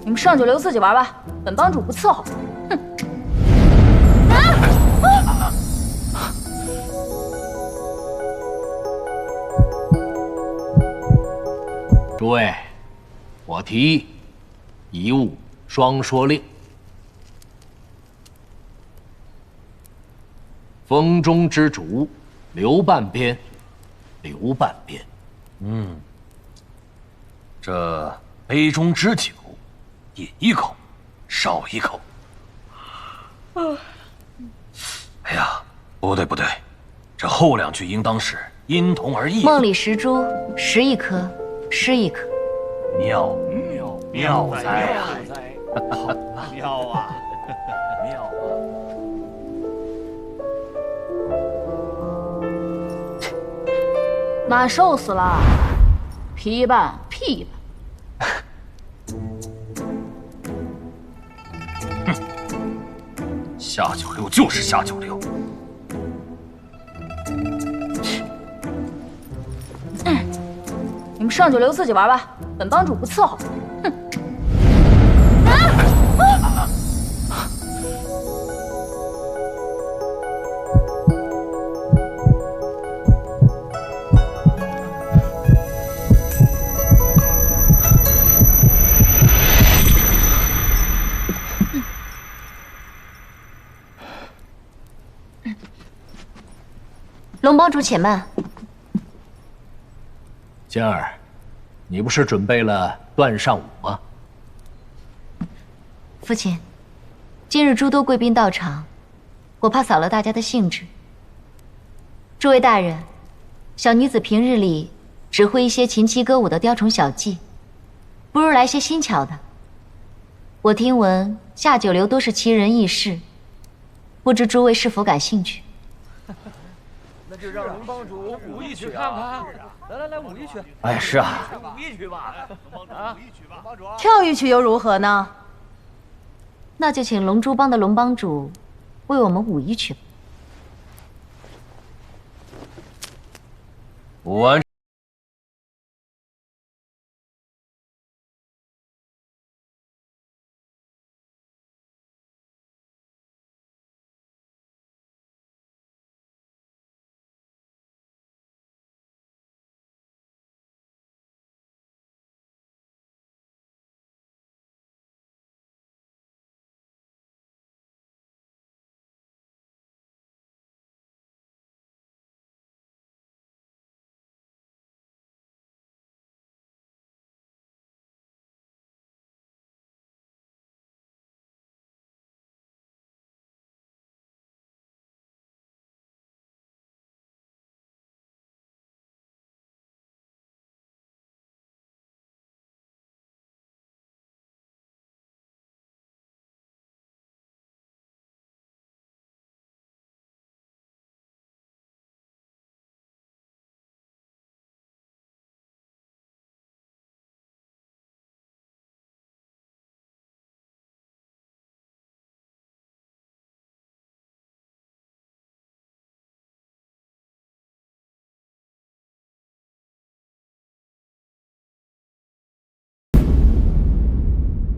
你们上九流自己玩吧，本帮主不伺候。哼！诸位，我提议一物双说令。风中之烛，留半边，留半边。这杯中之酒，饮一口，少一口。哎呀，不对不对，这后两句应当是因同而异。梦里石珠，拾一颗，失一颗。妙哉呀！妙啊！妙啊！马瘦死了，皮一半，屁一半。下九流就是下九流。你们上九流自己玩吧，本帮主不伺候。哼！龙帮主且慢。仙儿，你不是准备了断上舞吗？父亲，今日诸多贵宾到场，我怕扫了大家的兴致。诸位大人，小女子平日里只会一些琴棋歌舞的雕虫小技，不如来些新巧的。我听闻下九流多是奇人异事，不知诸位是否感兴趣？那就让龙帮主舞一曲看看。来，舞一曲。哎，是啊，舞一曲吧。龙帮主，舞一曲吧。龙帮主，跳一曲又如何呢？那就请龙珠帮的龙帮主为我们舞一曲吧。舞完